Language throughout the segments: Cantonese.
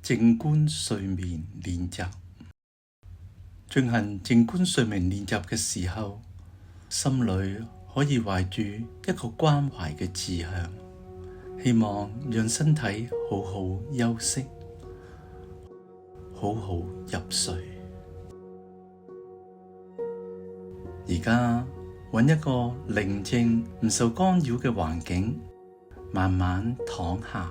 靜觀睡眠練習。進行靜觀睡眠練習嘅時候，心裏可以懷住一個關懷嘅志向，希望讓身體好好休息，好好入睡。而家揾一個寧靜唔受干擾嘅環境，慢慢躺下，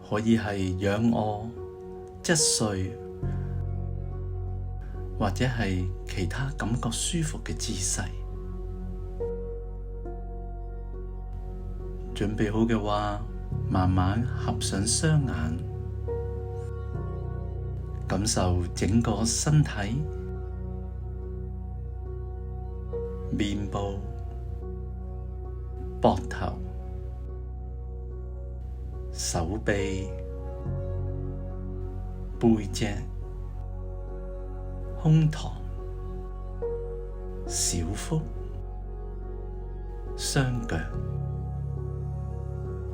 可以係仰臥、側睡，或者係其他感覺舒服嘅姿勢。準備好嘅話，慢慢合上雙眼，感受整個身體、面部、膊頭、手臂、背脊、胸膛、小腹、雙腳，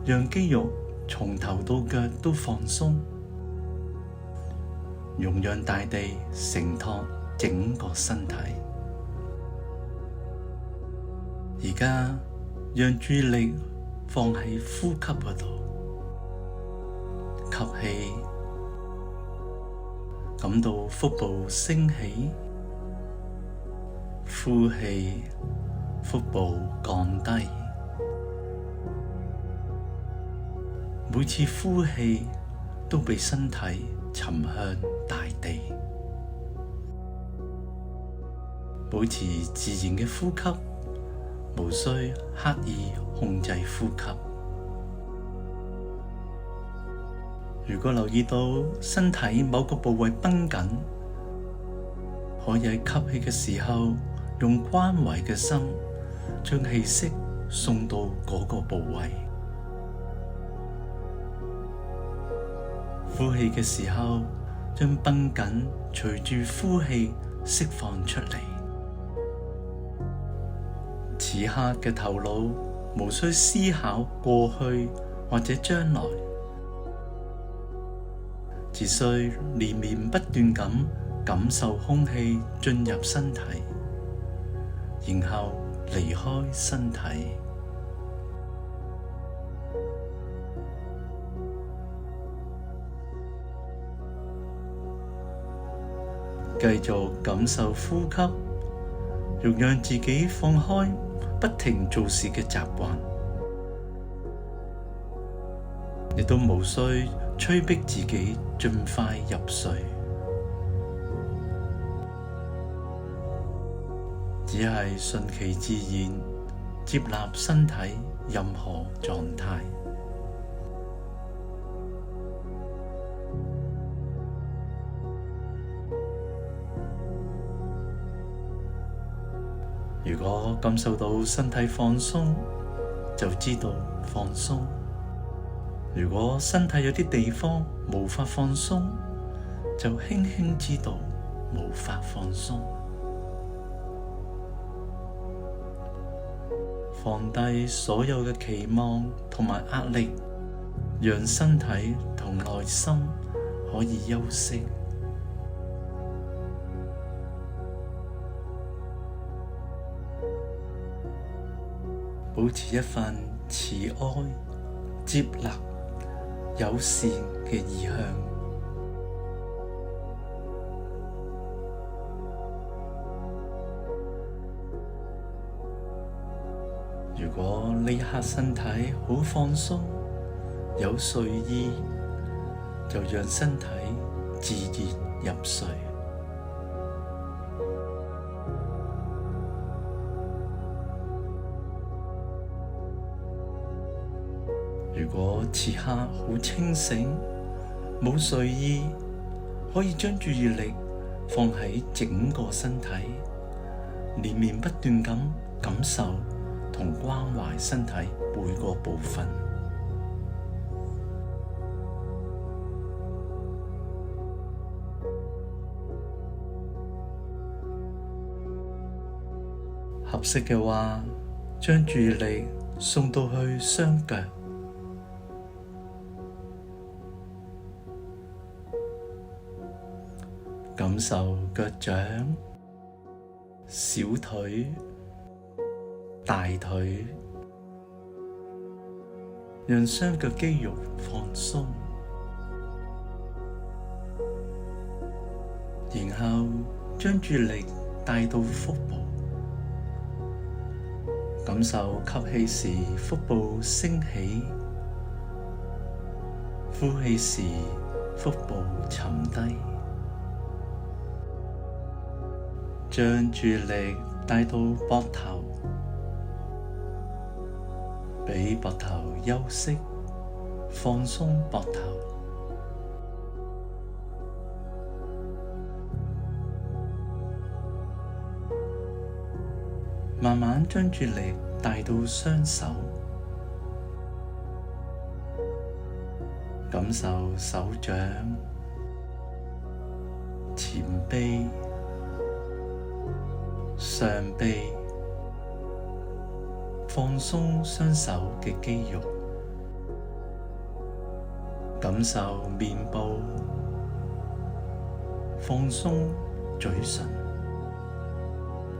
讓肌肉從頭到腳都放鬆，容讓大地承托整個身體。而家讓注意力放喺呼吸嗰度，吸氣，感到腹部升起，呼氣，腹部降低。每次呼氣都俾身體沉向大地，保持自然嘅呼吸，無需刻意控制呼吸。如果留意到身體某個部位繃緊，可以喺吸氣嘅時候用關懷嘅心將氣息送到嗰個部位，呼氣嘅時候將繃緊隨住呼氣釋放出嚟。此刻嘅頭腦無需思考過去或者將來，只需連綿不斷咁感受空氣進入身體，然後離開身體。繼續感受呼吸，容讓自己放開不停做事嘅習慣，亦都無需催逼自己盡快入睡，只係順其自然，接納身體任何狀態。如果感受到身體放鬆，就知道放鬆；如果身體有啲地方無法放鬆，就輕輕知道無法放鬆。放低所有嘅期望同埋壓力，讓身體同內心可以休息。保持一份慈愛、接納、友善嘅意向。如果呢刻身體好放鬆，有睡意，就讓身體自然入睡。如果此刻好清醒，冇睡意，可以將注意力放喺整個身體，連綿不斷咁感受同關懷身體每個部分。合適嘅話，將注意力送到去雙腳，感受腳掌、小腿、大腿，讓雙腳肌肉放鬆，然後將注意力帶到腹部，感受吸氣時腹部升起，呼氣時腹部沉低，將注意力帶到膊頭，畀膊頭休息，放鬆膊頭，慢慢將注意力帶到雙手，感受手掌、前臂、上臂，放鬆雙手嘅肌肉，感受面部，放鬆嘴唇、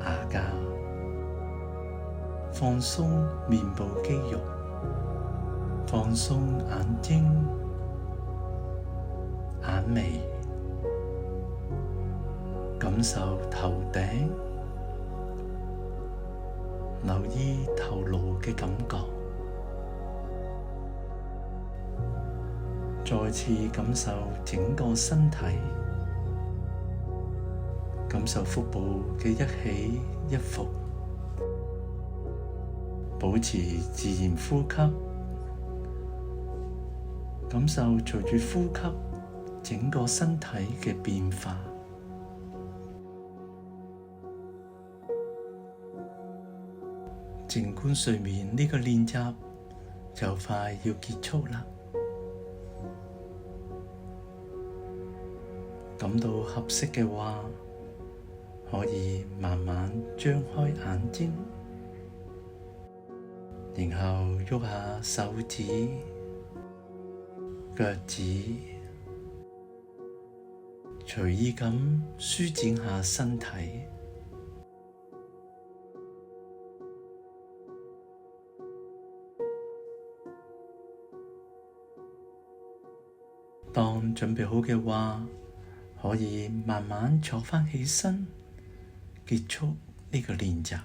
牙骹，放鬆面部肌肉，放鬆眼睛、眼眉，感受頭頂，留意頭顱嘅感覺，再次感受整個身體，感受腹部嘅一起一伏，保持自然呼吸，感受隨住呼吸整個身體嘅變化。靜觀睡眠呢個練習就快要結束啦，感到合適嘅話，可以慢慢張開眼睛，然後喐下手指、腳趾，隨意咁舒展下身體。當準備好嘅話，可以慢慢坐返起身，結束呢個練習。